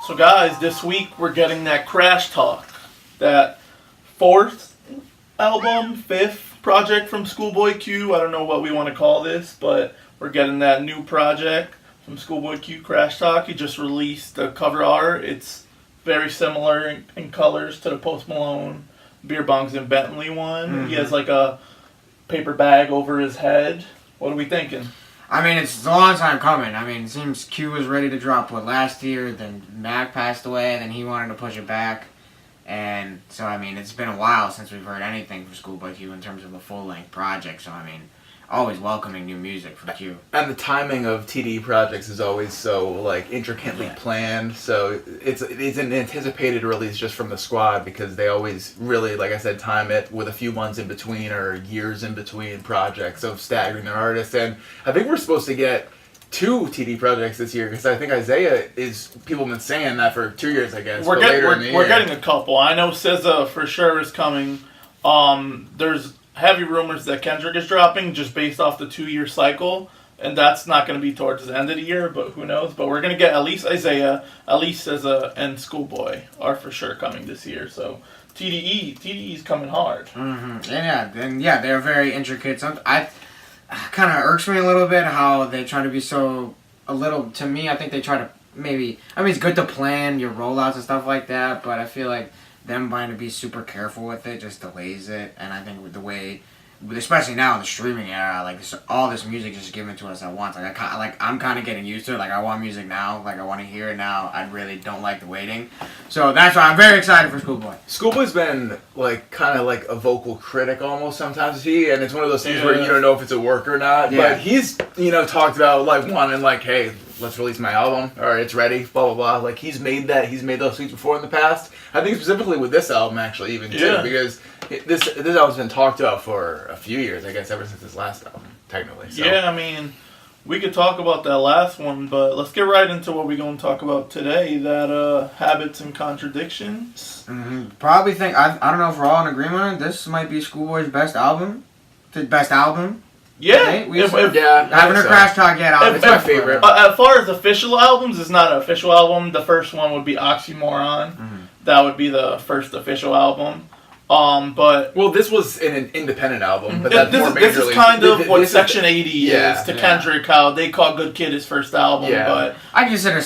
So guys, this week we're getting that Crash Talk, that fourth album, fifth project from Schoolboy Q. I don't know what we want to call this, but we're getting that new project from Schoolboy Q, Crash Talk. He just released the cover art. It's very similar in colors to the Post Malone Beer Bongs and Bentley one. Mm-hmm. He has like a paper bag over his head. What are we thinking? I mean, it's a long time coming. I mean, it seems Q was ready to drop last year, then Mac passed away, and then he wanted to push it back. And so, I mean, it's been a while since we've heard anything from Schoolboy Q in terms of a full-length project. So, I mean, always welcoming new music from Q. And the timing of TDE projects is always so, like, intricately planned. So it's an anticipated release just from the squad because they always really, like I said, time it with a few months in between or years in between projects of staggering their artists. And I think we're supposed to get 2 TD projects this year because I think Isaiah people have been saying that for 2 years, I guess. We're getting a couple. I know SZA for sure is coming. There's heavy rumors that Kendrick is dropping just based off the 2-year cycle, and that's not going to be towards the end of the year, but who knows. But we're going to get at least Isaiah, at least SZA, and Schoolboy are for sure coming this year. So TDE's coming hard. Mm-hmm. And they're very intricate. I kind of irks me a little bit how they try to be to me, I think they try to it's good to plan your rollouts and stuff like that, but I feel like them trying to be super careful with it just delays it. And I think with the way, especially now in the streaming era, like all this music just given to us at once. I'm kind of getting used to it. Like I want music now. Like I want to hear it now. I really don't like the waiting. So that's why I'm very excited for Schoolboy. Schoolboy's been like kind of like a vocal critic almost sometimes, and it's one of those things where you don't know if it's a work or not. Yeah. But he's talked about like wanting like, hey, let's release my album, or it's ready, blah blah blah. Like he's made those tweets before in the past. I think specifically with this album actually even too, because this album's been talked about for a few years, I guess ever since his last album, technically. So. Yeah, I mean, we could talk about that last one, but let's get right into what we're going to talk about today, that Habits and Contradictions. Mm-hmm. Probably think, I don't know if we're all in agreement on it, this might be Schoolboy's best album. The best album. Yeah. Haven't a Crash Talk yet. It's my favorite. As far as official albums, it's not an official album. The first one would be Oxymoron. Mm-hmm. That would be the first official album. But this was an independent album, but this is kind of what Section 80 is to Kendrick. How they call Good Kid his first album, but I consider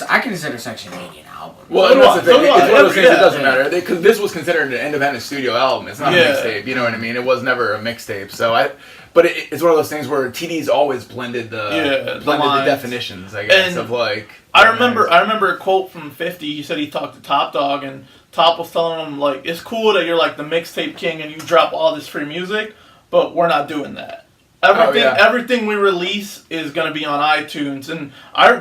Section 80 an album. Well, that's the thing. It's one of those things that doesn't matter because this was considered an independent studio album. It's not a mixtape. You know what I mean? It was never a mixtape. But it's one of those things where TD's always blended the definitions, I guess, of like. I remember a quote from 50. He said he talked to Top Dog, and Top was telling him like, "It's cool that you're like the mixtape king and you drop all this free music, but we're not doing that. Everything we release is gonna be on iTunes." And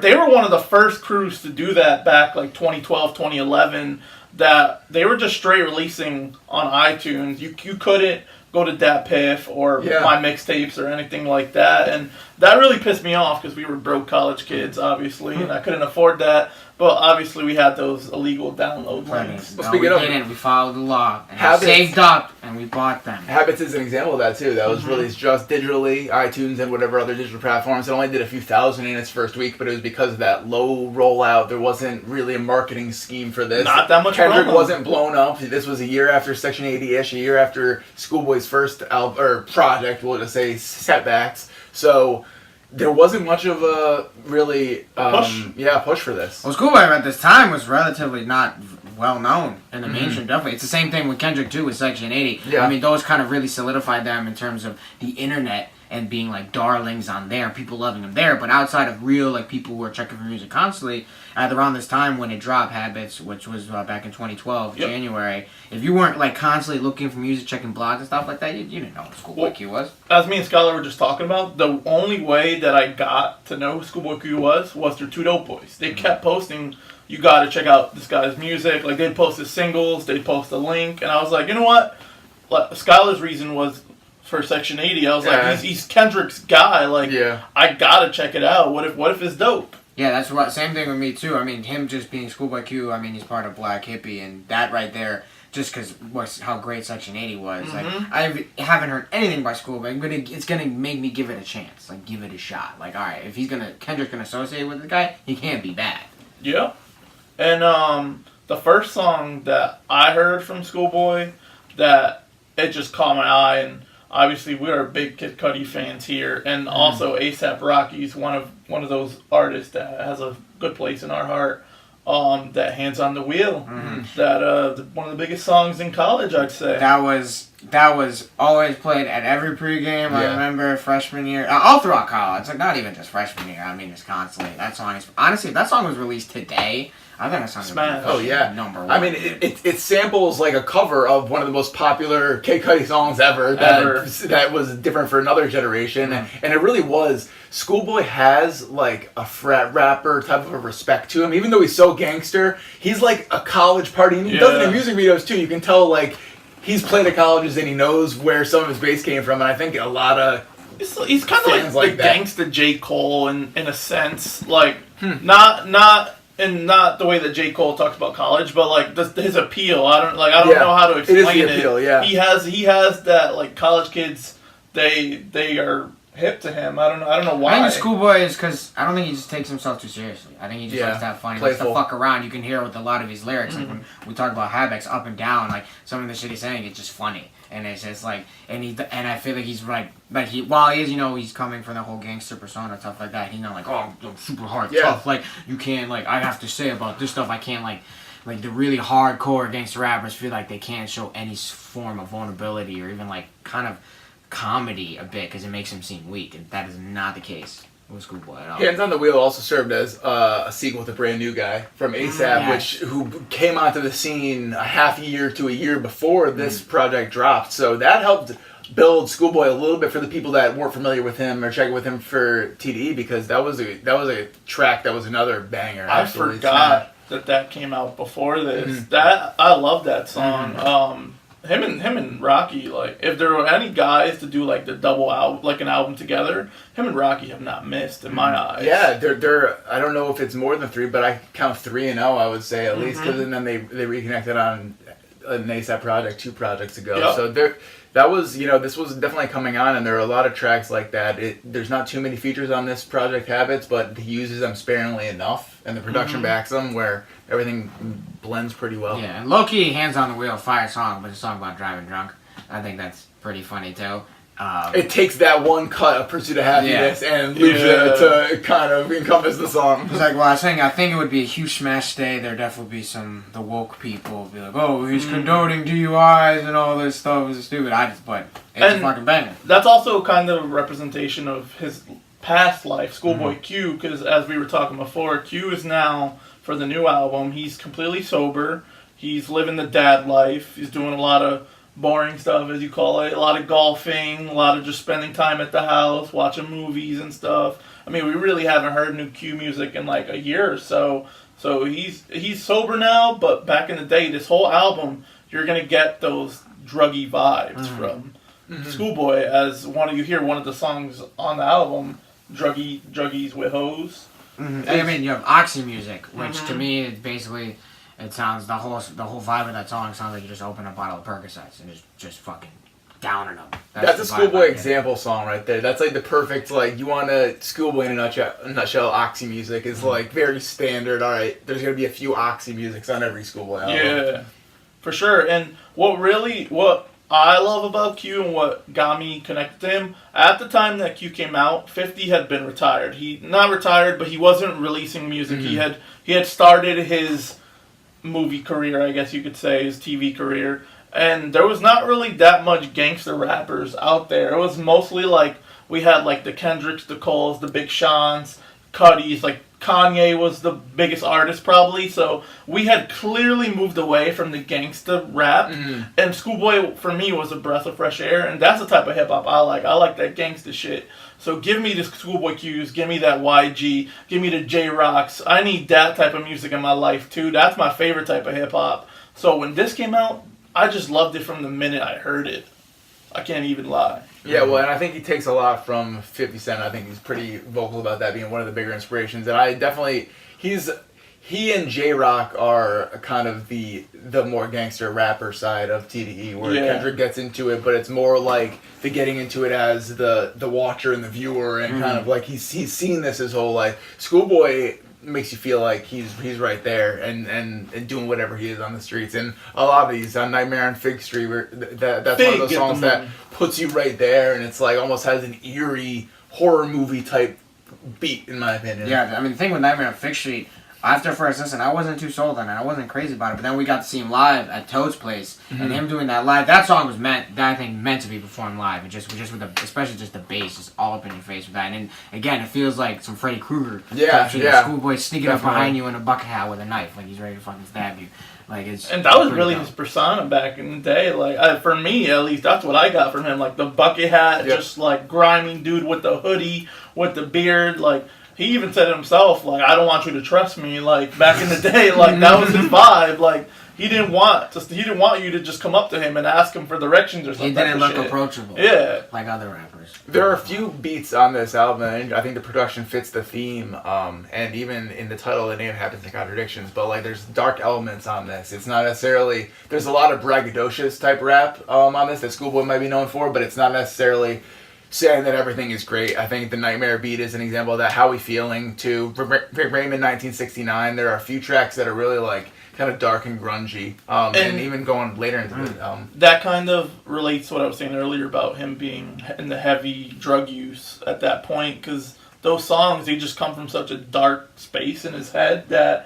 they were one of the first crews to do that back like 2012, 2011. That they were just straight releasing on iTunes. You couldn't go to Dat Piff or My Mixtapes or anything like that. And that really pissed me off because we were broke college kids, obviously, and I couldn't afford that. But obviously we had those illegal download links. We followed the law. And we saved up and we bought them. Habits is an example of that too. That was released just digitally, iTunes and whatever other digital platforms. It only did a few thousand in its first week, but it was because of that low rollout. There wasn't really a marketing scheme for this. Not that much. Kendrick wasn't blown up. This was a year after Section 80-ish, a year after Schoolboy's first album or project, we'll just say Setbacks. So there wasn't much of a really push for this. Well, Schoolboy at this time was relatively not well known in the mainstream, definitely. It's the same thing with Kendrick too with Section 80. Yeah. I mean, those kind of really solidified them in terms of the internet and being like darlings on there, people loving them there. But outside of real like people who are checking for music constantly, at around this time when it dropped, Habits, which was back in 2012, January, if you weren't like constantly looking for music, checking blogs and stuff like that, you didn't know what Schoolboy Q was. As me and Skylar were just talking about, the only way that I got to know who Schoolboy Q was through Two Dope Boys. They kept posting, you got to check out this guy's music. Like they'd post his singles, they'd post a link, and I was like, you know what? Like, Skylar's reason was for Section 80. I was like, he's Kendrick's guy. Like, I gotta check it out. What if it's dope? Yeah, that's right. Same thing with me too. I mean, him just being Schoolboy Q. I mean, he's part of Black Hippie, and that right there, just because how great Section 80 was. Like, I haven't heard anything by Schoolboy, but it's gonna make me give it a chance. Like, give it a shot. Like, all right, if Kendrick's gonna associate with the guy, he can't be bad. Yeah. And the first song that I heard from Schoolboy that it just caught my eye, and obviously we are big Kid Cudi fans here, and also A$AP Rocky's one of those artists that has a good place in our heart. That Hands on the Wheel, that one of the biggest songs in college, I'd say. That was always played at every pregame. I remember freshman year, all throughout college. Like not even just freshman year. I mean, just constantly. That song is honestly, if that song was released today, I think that song would be number one. I mean, it samples like a cover of one of the most popular Kid Cudi songs ever. That was different for another generation, and it really was. Schoolboy has like a frat rapper type of a respect to him, even though he's so gangster. He's like a college party, and he does it in music videos too. You can tell like he's played at colleges and he knows where some of his bass came from, and I think a lot of he's kind of like the gangsta J. Cole in a sense, like not the way that J. Cole talks about college, but like his appeal. I don't know how to explain it. Is the appeal, yeah. He has that like college kids. They are hip to him. I don't know why. I think Schoolboy is because I don't think he just takes himself too seriously. I think he just likes to have fun. He likes to fuck around. You can hear with a lot of his lyrics. Like when we talk about Habits up and down, like some of the shit he's saying, it's just funny. And it's just like, and I feel like he's while he is, he's coming from the whole gangster persona, stuff like that. He's not like, oh, I'm super hard, tough. Like you can't, like I have to say about this stuff. I can't like the really hardcore gangster rappers feel like they can't show any form of vulnerability or even like kind of comedy a bit because it makes him seem weak, and that is not the case with Schoolboy at all. Hands on the Wheel also served as a sequel with a brand new guy from A$AP, who came onto the scene a half year to a year before this project dropped. So that helped build Schoolboy a little bit for the people that weren't familiar with him or checking with him for TDE, because that was a track that was another banger. I forgot that came out before this. That I love that song. Him and Rocky, like if there were any guys to do like the double album, like an album together, him and Rocky have not missed in my eyes. Yeah, they're I don't know if it's more than 3, but I count 3 and 0. I would say at least, because then they reconnected on an A$AP project 2 projects ago. Yep. So that was this was definitely coming on, and there are a lot of tracks like that. There's not too many features on this project Habits, but he uses them sparingly enough, and the production backs them where everything blends pretty well. Yeah, and low-key, Hands on the Wheel, fire song, but it's a song about driving drunk. I think that's pretty funny, too. It takes that one cut of Pursuit of Happiness and loops it to kind of encompass the song. It's like, well, I was saying, I think it would be a huge smash day. There'd definitely be the woke people be like, oh, he's condoning DUIs and all this stuff. It's stupid. But it's a fucking banger. That's also kind of a representation of his past life, Schoolboy Q, because as we were talking before, Q is now, for the new album, he's completely sober. He's living the dad life. He's doing a lot of boring stuff, as you call it, a lot of golfing, a lot of just spending time at the house, watching movies and stuff. I mean, we really haven't heard new Q music in like a year or so. So he's sober now, but back in the day, this whole album, you're gonna get those druggy vibes from Schoolboy. As you hear one of the songs on the album, Druggies with Hoes. I mean, you have Oxy music, which to me is basically. It sounds the whole vibe of that song sounds like you just open a bottle of Percocets and just fucking downing them. That's a Schoolboy example song right there. That's like the perfect you want a Schoolboy in a nutshell. Oxy music is like very standard. All right, there's gonna be a few Oxy musics on every Schoolboy album. Yeah, for sure. And what I love about Q and what got me connected to him, at the time that Q came out, 50 had been retired. He not retired, but he wasn't releasing music. He had started his movie career, I guess you could say, his TV career, and there was not really that much gangster rappers out there. It was mostly like we had like the Kendricks, the Coles, the Big Sean's, Cudi's, like Kanye was the biggest artist probably, so we had clearly moved away from the gangsta rap, and Schoolboy for me was a breath of fresh air, and that's the type of hip hop I like. I like that gangsta shit. So give me the Schoolboy Qs, give me that YG, give me the J-Rocks. I need that type of music in my life too. That's my favorite type of hip hop. So when this came out, I just loved it from the minute I heard it. I can't even lie. Yeah, well, and I think he takes a lot from 50 Cent. I think he's pretty vocal about that being one of the bigger inspirations. And I definitely, he and J-Rock are kind of the more gangster rapper side of TDE, where Kendrick gets into it, but it's more like the getting into it as the watcher and the viewer, and kind of like he's seen this his whole life. Schoolboy makes you feel like he's right there and doing whatever he is on the streets. And a lot of these on Nightmare on Fig Street, that's one of those songs that puts you right there, and it's like almost has an eerie horror movie type beat, in my opinion. Yeah, I mean, the thing with Nightmare on Fig Street, after first listen, I wasn't too sold on it. I wasn't crazy about it. But then we got to see him live at Toad's place, and him doing that live. That song was meant to be performed live, and just with especially just the bass, just all up in your face with that. And again, it feels like some Freddy Krueger. Yeah. Schoolboy sneaking up behind you in a bucket hat with a knife, like he's ready to fucking stab you. Like and that was really his persona back in the day. Like for me, at least, that's what I got from him. Like the bucket hat, just like grimy dude with the hoodie, with the beard, like. He even said it himself, like, I don't want you to trust me, like, back in the day, like, that was his vibe, like, he didn't want you to just come up to him and ask him for directions or something. He didn't look approachable. Yeah. Like other rappers. There are a few beats on this album, and I think the production fits the theme, and even in the title, the name Habits Contradictions, but, like, there's dark elements on this. It's not necessarily, there's a lot of braggadocious type rap on this that Schoolboy might be known for, but it's not necessarily saying that everything is great. I think the Nightmare beat is an example of that. How We Feeling, too. Raymond 1969, there are a few tracks that are really, like, kind of dark and grungy. And even going later into the that kind of relates to what I was saying earlier about him being in the heavy drug use at that point, because those songs, they just come from such a dark space in his head that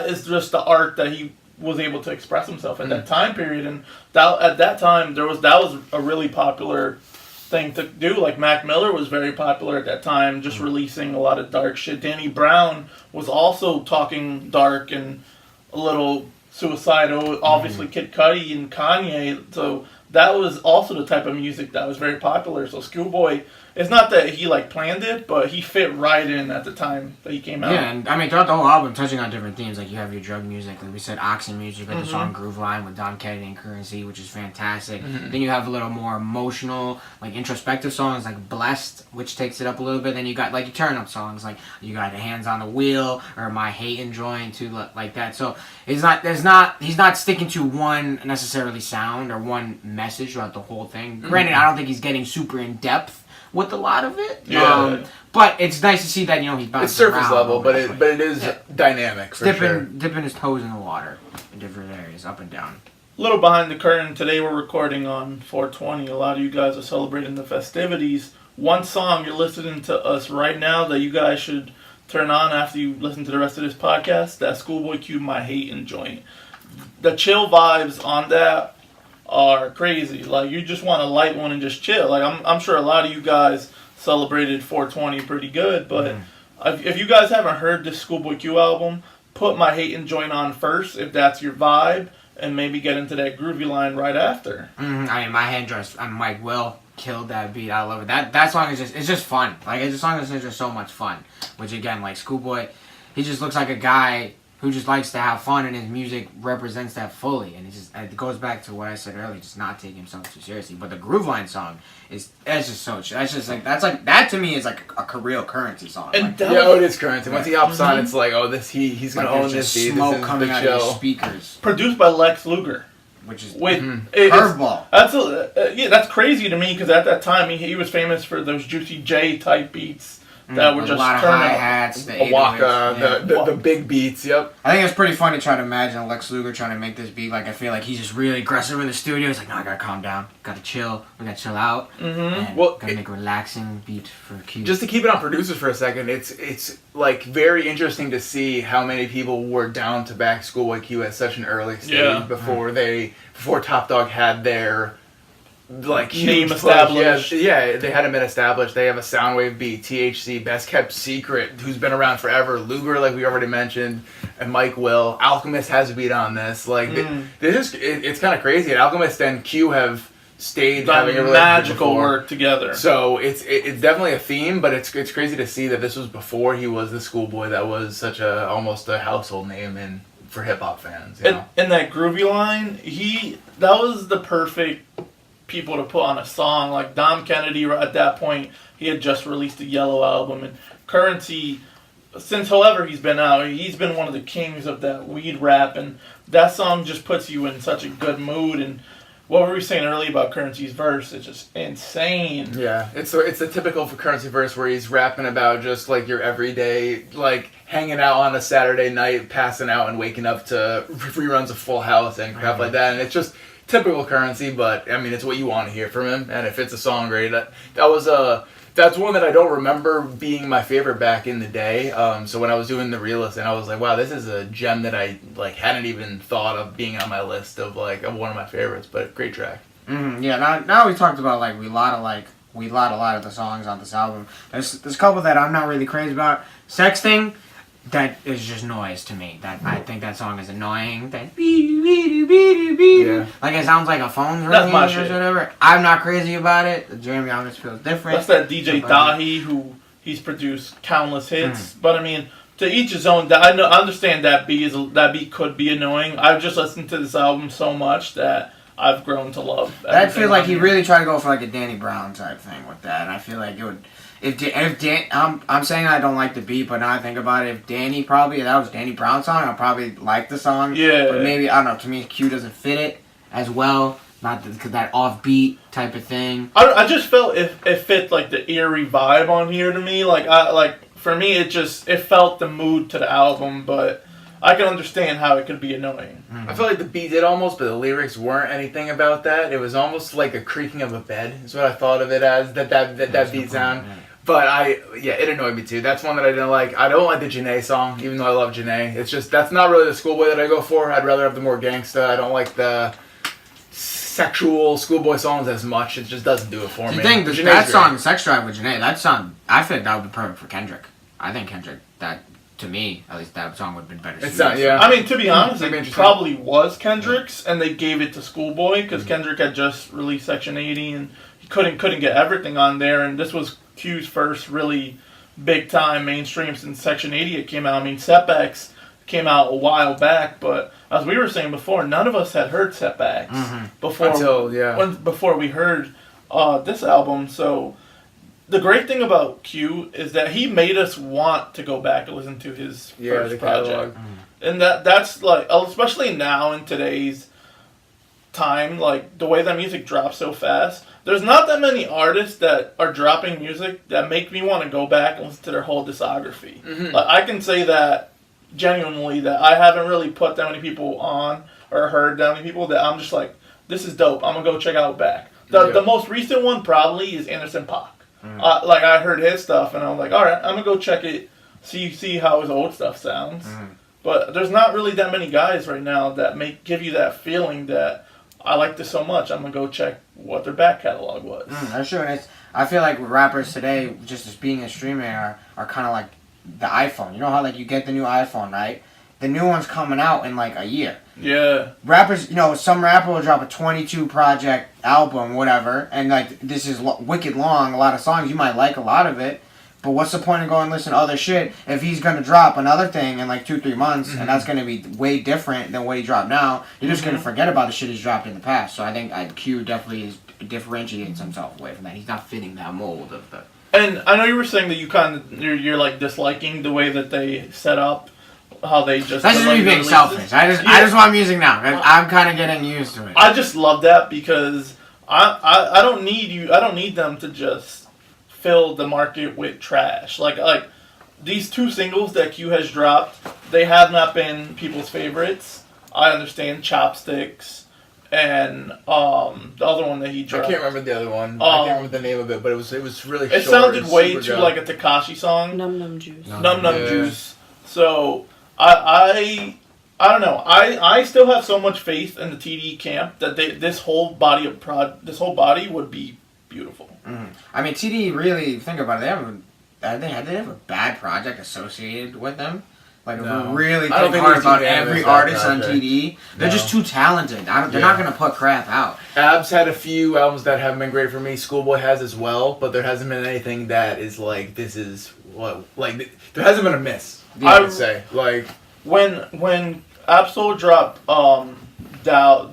is just the art that he was able to express himself at that time period. And at that time, that was a really popular thing to do. Like Mac Miller was very popular at that time, just releasing a lot of dark shit. Danny Brown was also talking dark and a little suicidal. Obviously Kid Cudi and Kanye, so that was also the type of music that was very popular. So Schoolboy, it's not that he like planned it, but he fit right in at the time that he came out. Yeah, and I mean throughout the whole album, touching on different themes, like you have your drug music, like we said, Oxy music, like the song Groove Line with Dom Kennedy and Currency, which is fantastic. Then you have a little more emotional, like introspective songs like Blessed, which takes it up a little bit. Then you got like your turn up songs, like you got Hands on the Wheel or My Hate Enjoying too, like that. So he's not sticking to one necessarily sound or one message throughout the whole thing. Granted, I don't think he's getting super in depth with a lot of it. Yeah. But it's nice to see that, you know, he's bouncing it's surface around level, but it is dynamic for sure. Dipping his toes in the water in different areas, up and down. A little behind the curtain, today we're recording on 420. A lot of you guys are celebrating the festivities. One song you're listening to us right now that you guys should turn on after you listen to the rest of this podcast, that's Schoolboy Q, My Hate Enjoying. The chill vibes on that are crazy. Like, you just want to light one and just chill. Like, I'm sure a lot of you guys celebrated 420 pretty good, but if you guys haven't heard this Schoolboy Q album, put My Hate Enjoying on first if that's your vibe, and maybe get into that groovy line right after. I mean, My Hand Dress, Mike Will killed that beat. I love it. That song is just fun. Like, it's a song that's just so much fun. Which again, like Schoolboy, he just looks like a guy who just likes to have fun, and his music represents that fully. And it goes back to what I said earlier, just not taking himself too seriously. But the Groove Line song that to me is like a real Currency song. And like, it is Currency. Once he hops on, it's like, oh, he's gonna own this beat. Smoke this is coming the out show. of his speakers, Produced by Lex Luger. which is curveball. That's crazy to me, because at that time he was famous for those Juicy J type beats that were just a lot of hi-hats, the waka, the big beats. Yep. I think it's pretty funny trying to imagine Lex Luger trying to make this beat. Like, I feel like he's just really aggressive in the studio. He's like, no, I gotta calm down, gotta chill, we gotta chill out, and gotta make a relaxing beat for Q. Just to keep it on producers for a second, it's like very interesting to see how many people were down to back Schoolboy Q at such an early stage before Top Dog had their like name established. Yeah, they hadn't been established. They have a Soundwave beat, THC, Best Kept Secret, who's been around forever, Luger, like we already mentioned, and Mike Will. Alchemist has a beat on this. Like, it's kind of crazy. And Alchemist and Q have stayed having a magical work together. So it's definitely a theme, but it's crazy to see that this was before he was the Schoolboy that was such almost a household name for hip hop fans. You know? And that groovy line, that was the perfect people to put on a song. Like Dom Kennedy, at that point, he had just released the Yellow album, and Currency, since however he's been out, he's been one of the kings of that weed rap, and that song just puts you in such a good mood. And what were we saying earlier about Currency's verse? It's just insane. Yeah, it's the typical for Currency verse where he's rapping about just like your everyday, like hanging out on a Saturday night, passing out and waking up to reruns of Full House and crap like that, and it's just typical Currency. But I mean, it's what you want to hear from him, and if it's a song great, that's one that I don't remember being my favorite back in the day. So when I was doing the re-listen, I was like, wow, this is a gem that I like hadn't even thought of being on my list of one of my favorites. But great track. Yeah. Now we talked about like we lot a lot of the songs on this album. There's a couple that I'm not really crazy about. Sexting, that is just noise to me. That I think that song is annoying. That Yeah. like it sounds like a phone That's ringing my or shit. whatever. I'm not crazy about it. The Jeremy Youngest feels different. That's that DJ Dahi who he's produced countless hits. But I mean, to each his own. I understand that beat could be annoying. I've just listened to this album so much that I've grown to love. That feels like he really tried to go for like a Danny Brown type thing with that. And I feel like it would. I'm saying I don't like the beat, but now I think about it, if that was Danny Brown's song, I'd probably like the song. Yeah. But maybe, I don't know, to me Q doesn't fit it as well. Not because that offbeat type of thing. I just felt it fit like the eerie vibe on here to me. For me, it felt the mood to the album, but I can understand how it could be annoying. I felt like the beat did almost, but the lyrics weren't anything about that. It was almost like a creaking of a bed, is what I thought of it as, that beat sound. Yeah. But it annoyed me too. That's one that I didn't like. I don't like the Janae song, even though I love Janae. It's just, that's not really the Schoolboy that I go for. I'd rather have the more gangsta. I don't like the sexual Schoolboy songs as much. It just doesn't do it for me. The thing, Janae's that great. song, Sex Drive with Janae, that song, I think that would be perfect for Kendrick. I think Kendrick, to me, at least that song would have been better. It's not, yeah. I mean, to be honest, That'd be it interesting. probably was Kendrick's, and they gave it to Schoolboy because Kendrick had just released Section 80, and he couldn't get everything on there. And this was Q's first really big time mainstream since Section 80 it came out. I mean, Setbacks came out a while back, but as we were saying before, none of us had heard Setbacks before we heard this album. So the great thing about Q is that he made us want to go back and listen to his first project. And that's like, especially now in today's time, like the way that music drops so fast, there's not that many artists that are dropping music that make me want to go back and listen to their whole discography. Like, I can say that genuinely, that I haven't really put that many people on or heard that many people that I'm just like, this is dope, I'm gonna go check out back. The most recent one probably is Anderson .Paak. I heard his stuff and I'm like, alright, I'm gonna go check it, see how his old stuff sounds. But there's not really that many guys right now that give you that feeling that I like this so much, I'm gonna go check what their back catalog was. That's true. And I feel like rappers today, just as being a streamer, are kind of like the iPhone. You know how like you get the new iPhone, right? The new one's coming out in like a year. Yeah. Rappers, some rapper will drop a 22 project album, whatever, and like this is wicked long, a lot of songs. You might like a lot of it, but what's the point of going and listen to other shit if he's gonna drop another thing in like 2-3 months, and that's gonna be way different than what he dropped now? You're just gonna forget about the shit he's dropped in the past. So I think Q definitely differentiates himself away from that. He's not fitting that mold of the. And I know you were saying that you're like disliking the way that they set up, how they just. That's just me being selfish. I just want music now. I'm kind of getting used to it. I just love that because I don't need them to just fill the market with trash. Like these 2 singles that Q has dropped, they have not been people's favorites. I understand Chopsticks and the other one that he dropped. I can't remember the other one. I can't remember the name of it, but it was really short. It sounded way super too good. like a Tekashi song. Num Num Juice. Num Juice. So I don't know. I still have so much faith in the TDE camp that this whole body would be beautiful. I mean, TDE really, think about it. They have a bad project associated with them. Like, if we really I don't think think hard there's about even every that artist on project. TDE, they're No. just too talented. They're not going to put crap out. Abs had a few albums that haven't been great for me. Schoolboy has as well, but there hasn't been anything that is like, this is what, like, there hasn't been a miss. I would say, like, When Absol dropped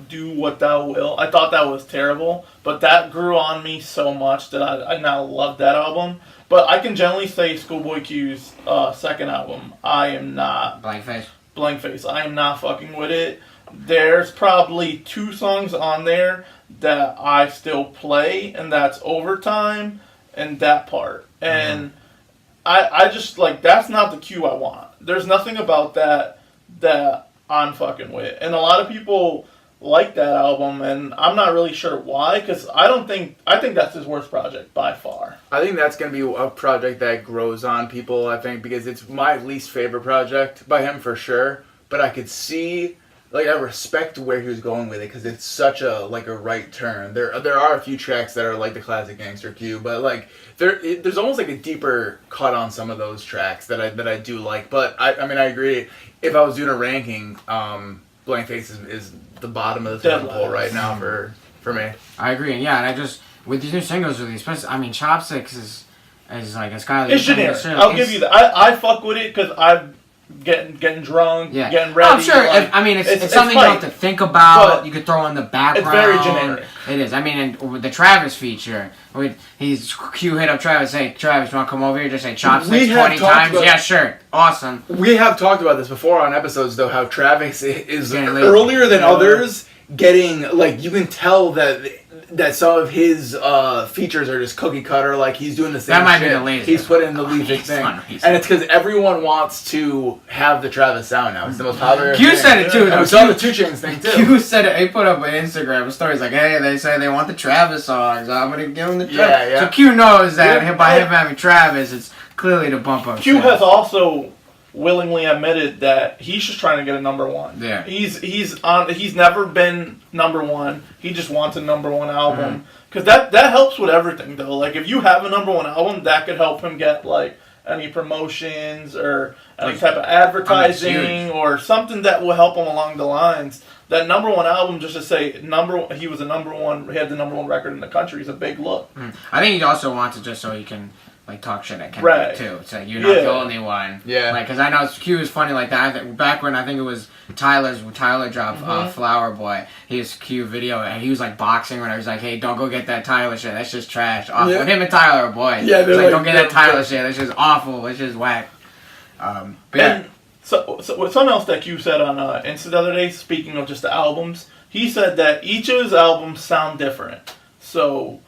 Do What Thou Will, I thought that was terrible, but that grew on me so much that I now love that album. But I can generally say Schoolboy Q's second album, I am not Blank Face. Blank Face. I am not fucking with it. there's probably 2 songs on there that I still play, and that's Overtime and That Part. And I just, like, that's not the Q I want. There's nothing about that I'm fucking with. And a lot of people like that album, and I'm not really sure why, because I think that's his worst project by far. I think that's going to be a project that grows on people, I think, because it's my least favorite project by him for sure. But I could see, like, I respect where he was going with it, because it's such a right turn. There are a few tracks that are like the classic Gangster Q, but like there's almost like a deeper cut on some of those tracks that I do like. But I mean I agree. If I was doing a ranking, Blank Face is the bottom of the totem pole right now for me. I agree, and I just with these new singles, really, especially, I mean, Chopsticks is like a Skylar. It's generic. I'll give you that. I fuck with it because I'm getting drunk, getting ready. I'm sure. Like, I mean, it's something you don't have to think about. You could throw in the background. It's very generic. It is. I mean, and with the Travis feature, Q hit up Travis. Hey, Travis, you want to come over here? Just say Chopsticks 20 times. Yeah, sure. Awesome. We have talked about this before on episodes, though, how Travis is earlier than others. Getting, like, you can tell that some of his features are just cookie cutter, like he's doing the same that might shit. Be the latest. He's put in the lead thing. And it's because everyone wants to have the Travis sound now. It's the most popular Q said it too. We saw the 2 Chainz thing too. Q said it. He put up an Instagram story. He's like, hey, they say they want the Travis songs. I'm going to give them the Travis. Yeah. So Q knows that by him having Travis, it's clearly to bump up. Q has also willingly admitted that he's just trying to get a number 1. Yeah. He's never been number 1. He just wants a number 1 album. Because that helps with everything, though. Like, if you have a number 1 album, that could help him get, like, any promotions or any type of advertising or something that will help him along the lines. That number 1 album, just to say he was a number 1, he had the number 1 record in the country, is a big look. I think he also wants it just so he can, like, talk shit at Kendrick, too. It's like, you're not the only one. Yeah. Like, because I know Q is funny like that. Back when I think it was Tyler dropped Flower Boy, his Q video, and he was, like, boxing when I was like, hey, don't go get that Tyler shit. That's just trash. Awful. When him and Tyler are boys. Yeah, they're like, don't get that Tyler shit. That's just awful. It's just whack. But yeah. And so something else that Q said on Insta the other day, speaking of just the albums, he said that each of his albums sound different. So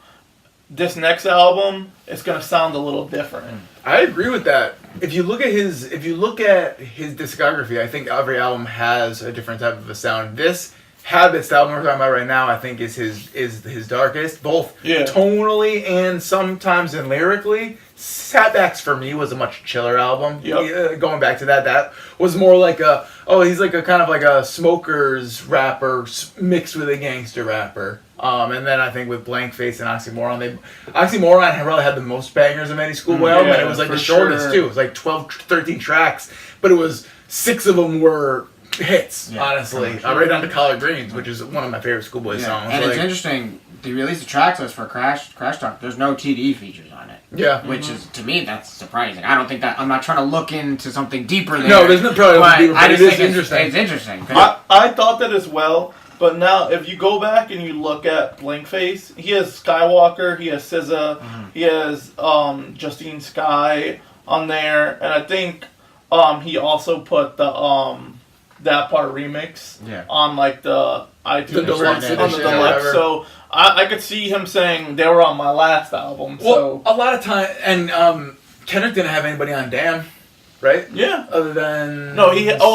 this next album, it's gonna sound a little different. I agree with that. If you look at his discography, I think every album has a different type of a sound. This Habits album we're talking about right now, I think is his darkest, both tonally and sometimes in lyrically. Setbacks for me was a much chiller album. Going back to that was more like he's like a kind of like a smokers rapper mixed with a gangster rapper. And then I think with Blank Face and Oxymoron really had the most bangers of any Schoolboy album, and it was like the shortest too. It was like 12, 13 tracks, but it was 6 of them were hits, honestly. Right down to Collard Greens, which is one of my favorite Schoolboy songs. And it's interesting, they released a track list for Crash Talk. There's no TDE features on it. Yeah. Which is, to me, that's surprising. I don't think that, I'm not trying to look into something deeper there. No, there's no probably deeper, but it is interesting. It's interesting. I thought that as well, but now if you go back and you look at Blank Face, he has Skywalker, he has SZA, he has Justine Skye on there, and I think he also put the That Part remix on like the iTunes the deluxe on the deluxe. So I could see him saying they were on my last album. Well, a lot of time, and Kendrick didn't have anybody on Damn, right? Yeah. Other than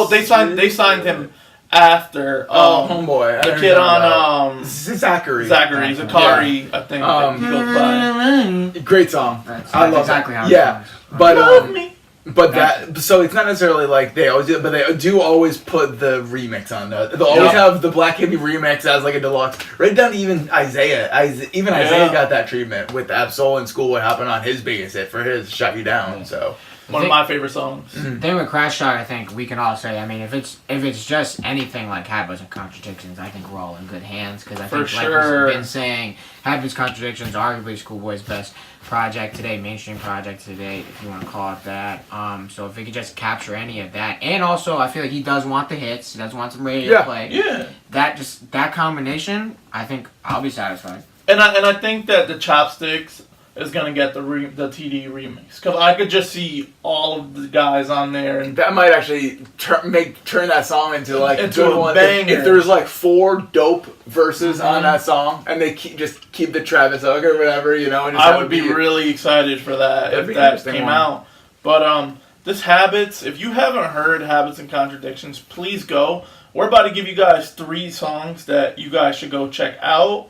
they signed him after Homeboy, the kid on Zachary Zakari, I think he goes by. Great song. I love exactly that. How it sounds. But Love me. But that, so it's not necessarily like they always do, but they do always put the remix on. They'll always have the Black Hippie remix as like a deluxe. Right down to even Isaiah. Isaiah got that treatment with Absol and Schoolboy hopping on his biggest hit for his Shut You Down. So one of my favorite songs. The thing with Crash Talk, I think we can all say, I mean, if it's just anything like Habits and Contradictions, I think we're all in good hands, because I think, like we've been saying, Habits Contradictions arguably Schoolboy's best project today, mainstream project today, if you want to call it that. So if he could just capture any of that, and also I feel like he does want the hits, he does want some radio play. Yeah. That combination, I think I'll be satisfied. And I think that the Chopsticks is gonna get the TD remix, because I could just see all of the guys on there, and that might actually turn that song into like into a good a one. banger. If there's like 4 dope verses on that song, and they keep the Travis hook or whatever, and just I would be really excited for that if that came out. But this Habits, if you haven't heard Habits and Contradictions, please go. We're about to give you guys 3 songs that you guys should go check out,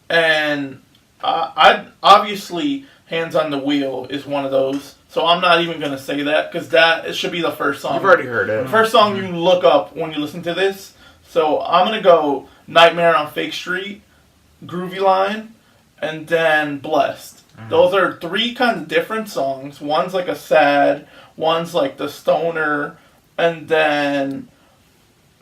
and I obviously Hands on the Wheel is one of those. So I'm not even going to say that, because it should be the first song. You've already heard it. First song you look up when you listen to this. So I'm going to go Nightmare on Fake Street, Groovy Line, and then Blessed. Those are 3 kind of different songs. One's like a sad, one's like the stoner, and then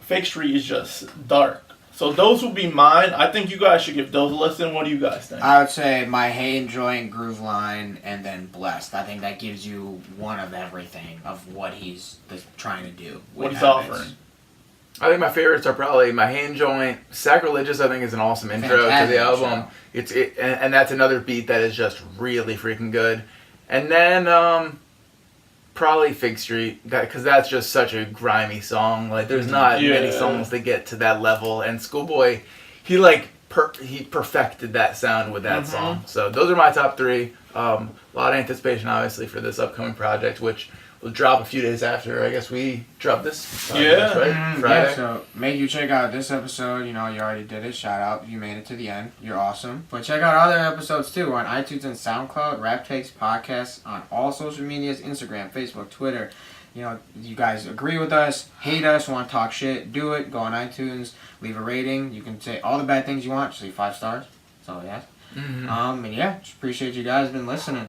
Fake Street is just dark. So those will be mine. I think you guys should give those a listen. What do you guys think? I would say My Hey Enjoying, Groove Line, and then Blessed. I think that gives you one of everything of what he's trying to do. What he's offering. I think my favorites are probably My Hand Joint. Sacrilegious, I think, is an awesome intro to the album. And that's another beat that is just really freaking good. And then probably Fig Street, because that's just such a grimy song. Like, there's not many songs that get to that level. And Schoolboy, he perfected that sound with that song. So those are my top 3. A lot of anticipation, obviously, for this upcoming project, which will drop a few days after, I guess, we drop this podcast, right? Friday. Yeah, so make you check out this episode. You already did it. Shout out. You made it to the end. You're awesome. But check out other episodes, too, on iTunes and SoundCloud, Rap Takes Podcasts, on all social medias, Instagram, Facebook, Twitter. You guys agree with us, hate us, want to talk shit, do it. Go on iTunes, leave a rating. You can say all the bad things you want. Just leave 5 stars. That's all we ask. And yeah, just appreciate you guys been listening.